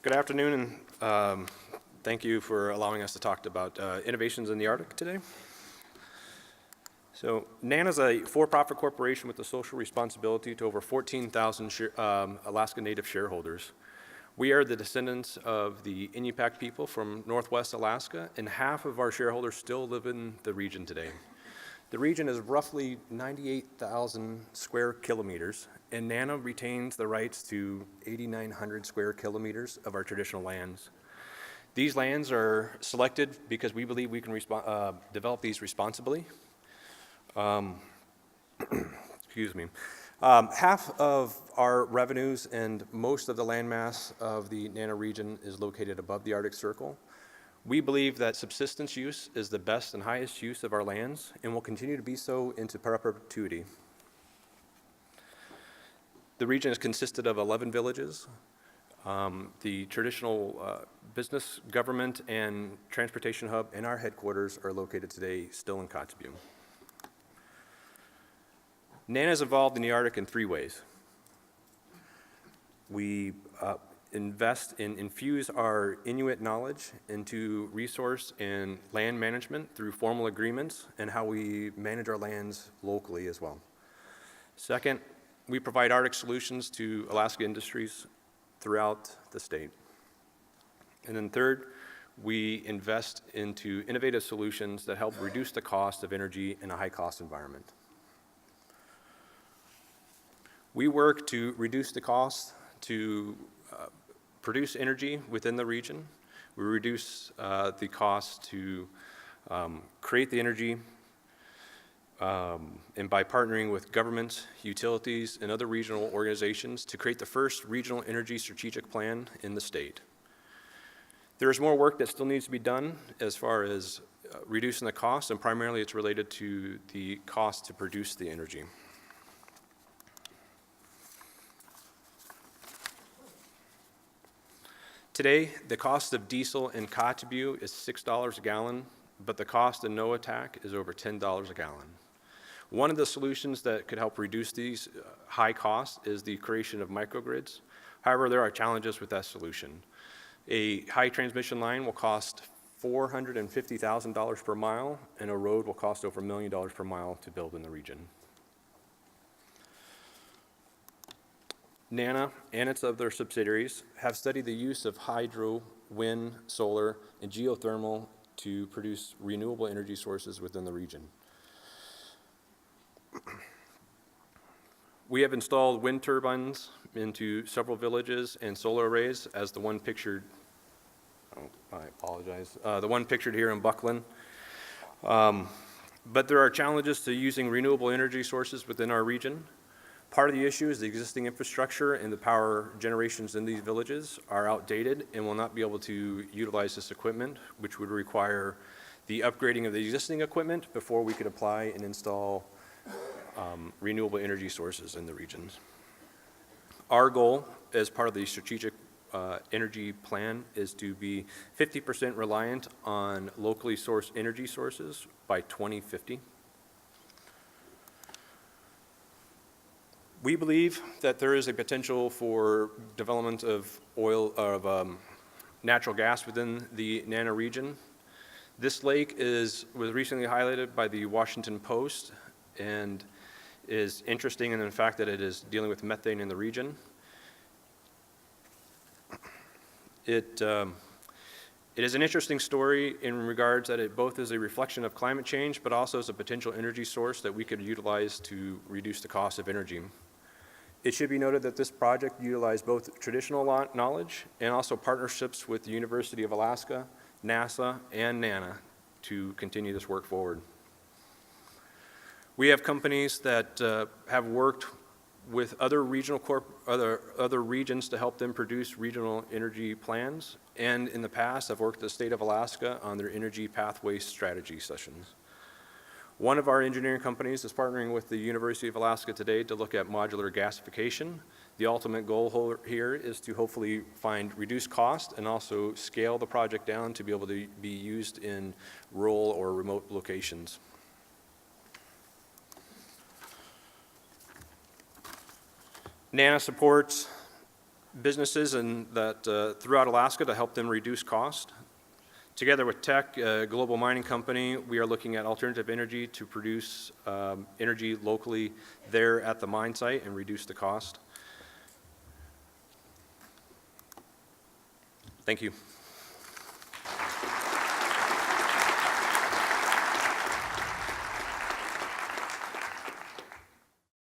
Good afternoon, and thank you for allowing us to talk about innovations in the Arctic today. So NANA is a for-profit corporation with a social responsibility to over 14,000 Alaska Native shareholders. We are the descendants of the Inupiaq people from Northwest Alaska, and half of our shareholders still live in the region today. The region is roughly 98,000 square kilometers, and NANA retains the rights to 8,900 square kilometers of our traditional lands. These lands are selected because we believe we can develop these responsibly. Excuse me. Half of our revenues and most of the landmass of the NANA region is located above the Arctic Circle. We believe that subsistence use is the best and highest use of our lands and will continue to be so into perpetuity. The region is consisted of 11 villages. The traditional business, government, and transportation hub and our headquarters are located today still in Kotzebue. NANA is involved in the Arctic in three ways. We invest and infuse our Inuit knowledge into resource and land management through formal agreements and how we manage our lands locally as well. Second, we provide Arctic solutions to Alaska industries throughout the state. And then third, we invest into innovative solutions that help reduce the cost of energy in a high-cost environment. We work to reduce the cost to produce energy within the region. We reduce the cost to create the energy, and by partnering with governments, utilities, and other regional organizations to create the first regional energy strategic plan in the state. There is more work that still needs to be done as far as reducing the cost, and primarily it's related to the cost to produce the energy. Today, the cost of diesel in Kotzebue is $6 a gallon, but the cost in Utraq is over $10 a gallon. One of the solutions that could help reduce these high costs is the creation of microgrids. However, there are challenges with that solution. A high transmission line will cost $450,000 per mile, and a road will cost over $1 million per mile to build in the region. NANA and its other subsidiaries have studied the use of hydro, wind, solar, and geothermal to produce renewable energy sources within the region. We have installed wind turbines into several villages and solar arrays, as the one pictured, I apologize, the one pictured here in Buckland. But there are challenges to using renewable energy sources within our region. Part of the issue is the existing infrastructure and the power generations in these villages are outdated and will not be able to utilize this equipment, which would require the upgrading of the existing equipment before we could apply and install renewable energy sources in the regions. Our goal as part of the strategic energy plan is to be 50% reliant on locally sourced energy sources by 2050. We believe that there is a potential for development of natural gas within the NANA region. This lake was recently highlighted by the Washington Post and is interesting in the fact that it is dealing with methane in the region. It is an interesting story in regards that it both is a reflection of climate change, but also is a potential energy source that we could utilize to reduce the cost of energy. It should be noted that this project utilized both traditional knowledge and also partnerships with the University of Alaska, NASA, and NANA to continue this work forward. We have companies that have worked with other other regions to help them produce regional energy plans, and in the past have worked with the state of Alaska on their energy pathway strategy sessions. One of our engineering companies is partnering with the University of Alaska today to look at modular gasification. The ultimate goal here is to hopefully find reduced cost and also scale the project down to be able to be used in rural or remote locations. NANA supports businesses throughout Alaska to help them reduce cost. Together with Teck, a global mining company, we are looking at alternative energy to produce energy locally there at the mine site and reduce the cost. Thank you.